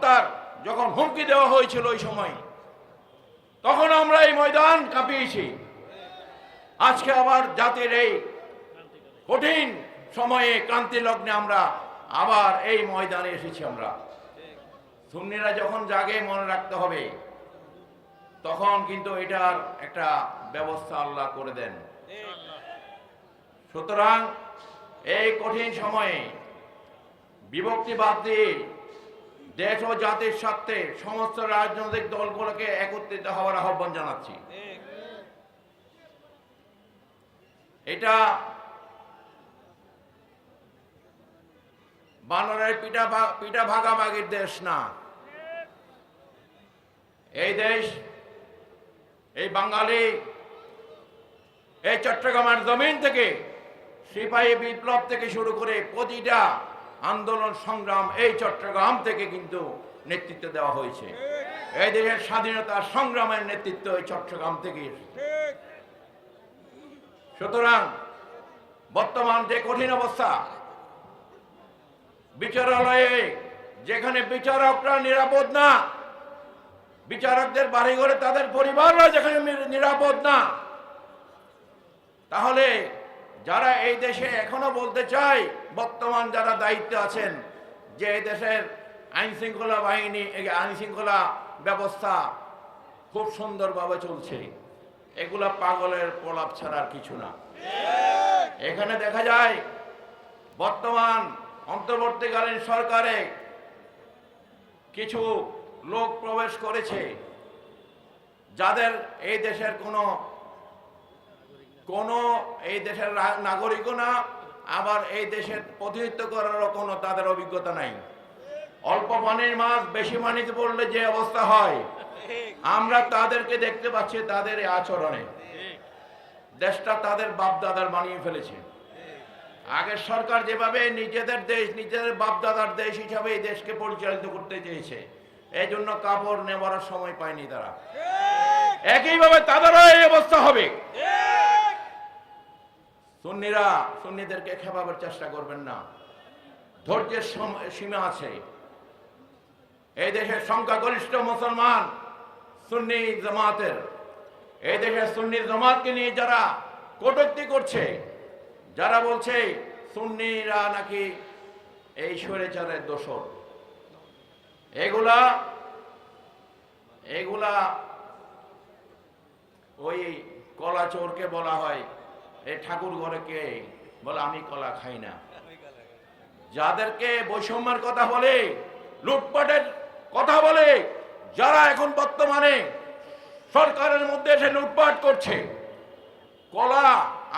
গণহত্যার যখন হুমকি দেওয়া হয়েছিল ওই সময়, তখন আমরা এই ময়দান কাঁপিয়েছি। আজকে আবার জাতির এই কঠিন সময়ে ক্রান্তি লগ্নে আমরা আবার এই ময়দানে এসেছি। আমরা সুন্নিরা যখন জাগে মনে রাখতে হবে, তখন কিন্তু এটার একটা ব্যবস্থা আল্লাহ করে দেন। সুতরাং এই কঠিন সময়ে বিভক্তিবাদ দিয়ে দেশ ও জাতির স্বার্থে সমস্ত রাজনৈতিক দলগুলোকে একত্রিত হওয়ার আহ্বান জানাচ্ছি। এটা বানরের পিঠা ভাগাভাগির দেশ না। এই দেশ, এই বাঙালি, এই চট্টগ্রামের জমিন থেকে সিপাহী বিপ্লব থেকে শুরু করে প্রতিটা আন্দোলন সংগ্রাম এই চট্টগ্রাম থেকে কিন্তু নেতৃত্ব দেওয়া হয়েছে। এই দেশের স্বাধীনতা সংগ্রামের নেতৃত্ব এই চট্টগ্রাম থেকে এসেছে। সুতরাং বর্তমান যে কঠিন অবস্থা, বিচারালয়ে যেখানে বিচারকরা নিরাপদ না, বিচারকদের বাড়িঘরে তাদের পরিবাররা যেখানে নিরাপদ না, তাহলে যারা এই দেশে এখনো বলতে চায়, বর্তমান যারা দায়িত্বে আছেন, যে এই দেশের আইন শৃঙ্খলা বাহিনী, আইন শৃঙ্খলা ব্যবস্থা খুব সুন্দরভাবে চলছে, এগুলা পাগলের প্রলাপ ছাড়ার কিছু না। এখানে দেখা যায় বর্তমান অন্তর্বর্তীকালীন সরকারে কিছু লোক প্রবেশ করেছে, যাদের এই দেশের কোনো এই দেশের নাগরিকও না, আবার এই দেশের প্রতিনিধিত্ব করারও কোনো তাদের অভিজ্ঞতা নাই। অল্প পানির মাছ বেশি পানিতে পড়লে যে অবস্থা হয়, আমরা তাদেরকে দেখতে পাচ্ছি তাদের এই আচরণে। দেশটা তাদের বাপদাদার বানিয়ে ফেলেছে। আগের সরকার যেভাবে নিজেদের দেশ, নিজেদের বাপদাদার দেশ হিসাবে এই দেশকে পরিচালিত করতে চেয়েছে, এই জন্য কাপড় নেওয়ার সময় পায়নি তারা। একইভাবে তাদেরও এই অবস্থা হবে। সুন্নিরা সুন্নিদেরকে খেপাবার চেষ্টা করবেন না, ধৈর্যের সীমা আছে। এই দেশের সংখ্যাগরিষ্ঠ মুসলমান সুন্নি জামাতের, এই দেশের সুন্নি জামাতকে নিয়ে যারা কটূক্তি করছে, যারা বলছে সুন্নিরা নাকি এই স্বৈরাচারের দোসর, এগুলা ওই কলা চোরকে বলা হয়, এই ঠাকুর ঘরে কে বলে আমি কলা খাই না। যাদেরকে বৈষম্যের কথা বলে, লুটপাটের কথা বলে, যারা এখন বর্তমানে সরকারের মধ্যে এসে লুটপাট করছে, কলা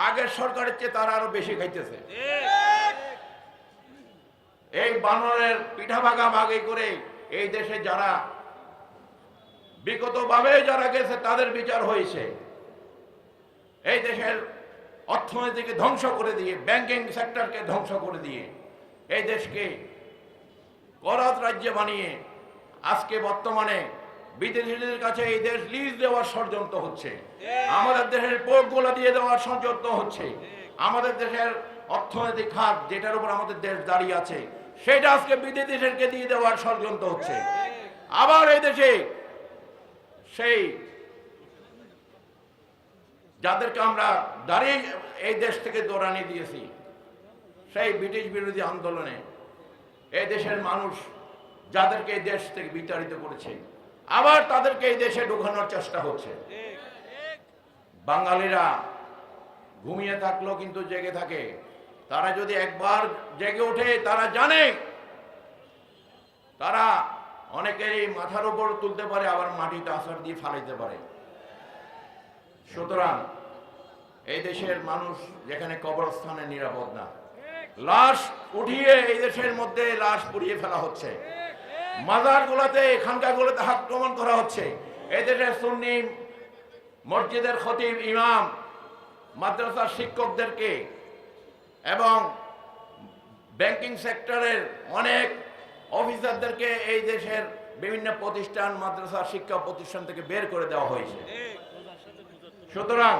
আগের সরকারের চেয়ে তারা আরো বেশি খাইতেছে। এই বানরের পিঠা ভাগাভাগি করে এই দেশে যারা বিগতভাবে যারা গেছে তাদের বিচার হয়েছে। এই দেশের অর্থনীতিকে ধ্বংস করে দিয়ে, ব্যাংকিং সেক্টরকে ধ্বংস করে দিয়ে, এই দেশকে করাত রাজ্য বানিয়ে আজকে বর্তমানে বিদেশিদের কাছে এই দেশ লিজ দেওয়ার ষড়যন্ত্র হচ্ছে, আমাদের দেশের পোর্টগুলো দিয়ে দেওয়ার ষড়যন্ত্র হচ্ছে, আমাদের দেশের অর্থনৈতিক খাত যেটার উপর আমাদের দেশ দাঁড়িয়ে আছে সেটা আজকে বিদেশিদেরকে দিয়ে দেওয়ার ষড়যন্ত্র হচ্ছে। আবার এই দেশে সেই যাদেরকে আমরা দাঁড়িয়ে এই দেশ থেকে দৌড়ানি দিয়েছি, সেই ব্রিটিশ বিরোধী আন্দোলনে এই দেশের মানুষ যাদেরকে এই দেশ থেকে বিতাড়িত করেছে, আবার তাদেরকে এই দেশে ঢোকানোর চেষ্টা হচ্ছে। বাঙালিরা ঘুমিয়ে থাকলেও কিন্তু জেগে থাকে। তারা যদি একবার জেগে ওঠে, তারা জানে তারা অনেকেরই মাথার উপর তুলতে পারে, আবার মাটিতে আছাড় দিয়ে ফালাইতে পারে। সুতরাং এই দেশের মানুষ যেখানে কবরস্থানে নিরাপদ না, লাশ উঠিয়ে এই দেশের মধ্যে লাশ পুড়িয়ে ফেলা হচ্ছে, মাজারগুলোতে খানকাগুলোতে আক্রমণ করা হচ্ছে। এই দেশের সুন্নি মসজিদের খতিব, ইমাম, মাদ্রাসার শিক্ষকদেরকে এবং ব্যাংকিং সেক্টরের অনেক অফিসারদেরকে এই দেশের বিভিন্ন প্রতিষ্ঠান, মাদ্রাসা, শিক্ষা প্রতিষ্ঠান থেকে বের করে দেওয়া হয়েছে। সুতরাং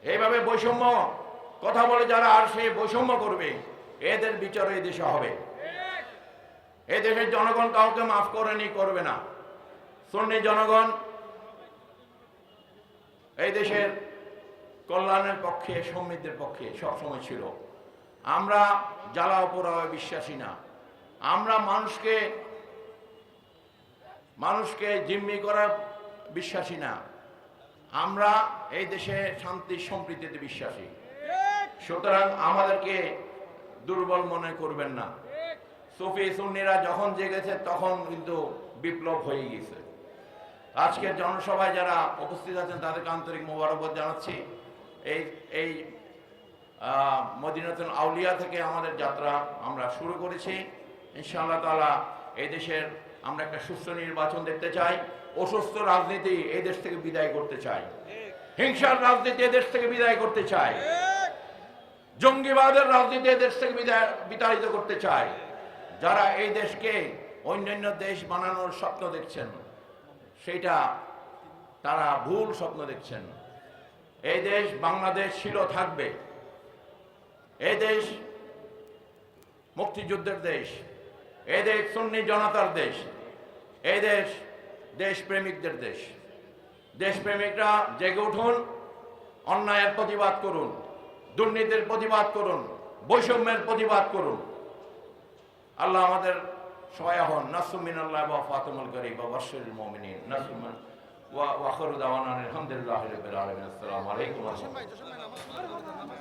এইভাবে বৈষম্য কথা বলে যারা আর সেই বৈষম্য করবে, এদের বিচার এই দেশে হবে। এই দেশের জনগণ কাউকে মাফ করেনি, করবে না। সুন্নি জনগণ এই দেশের কল্যাণের পক্ষে, সমৃদ্ধির পক্ষে সবসময় ছিল। আমরা জ্বালাও পোড়াও বিশ্বাসী না। আমরা মানুষকে জিম্মি করার বিশ্বাসী না। আমরা এই দেশে শান্তি সম্প্রীতিতে বিশ্বাসী। সুতরাং আমাদেরকে দুর্বল মনে করবেন না। সুফি সুন্নিরা যখন জেগেছে তখন কিন্তু বিপ্লব হয়ে গেছে। আজকের জনসভায় যারা উপস্থিত আছেন তাদেরকে আন্তরিক মোবারকবাদ জানাচ্ছি। এই মদিনাতুল আউলিয়া থেকে আমাদের যাত্রা আমরা শুরু করেছি। ইনশাআল্লাহ তাআলা এই দেশের আমরা একটা সুস্থ নির্বাচন দেখতে চাই। অসুস্থ রাজনীতি এই দেশ থেকে বিদায় করতে চাই। হিংসার রাজনীতি এই দেশ থেকে বিদায় করতে চাই। জঙ্গিবাদের রাজনীতি এই দেশ থেকে বিতাড়িত করতে চাই। যারা এই দেশকে অন্যান্য দেশ বানানোর স্বপ্ন দেখছেন, সেটা তারা ভুল স্বপ্ন দেখছেন। এই দেশ বাংলাদেশ ছিল, থাকবে। এই দেশ মুক্তিযুদ্ধের দেশ, এই দেশ সুন্নি জনতার দেশ, এই দেশ দেশপ্রেমিকদের দেশ। দেশপ্রেমিকরা জেগে উঠুন, অন্যায়ের প্রতিবাদ করুন, দুর্নীতির প্রতিবাদ করুন, বৈষম্যের প্রতিবাদ করুন। আল্লাহ আমাদের সহায় হন। নাসরুম মিনাল্লাহি ওয়া ফাতুহুল করিম ওয়া বাশশিরিল মুমিনিন। নাসরুম ওয়া আখিরু দাওয়ানা আলহামদুলিল্লাহি রাব্বিল আলামিন। আসসালামু আলাইকুম ওয়া রাহমাতুল্লাহ।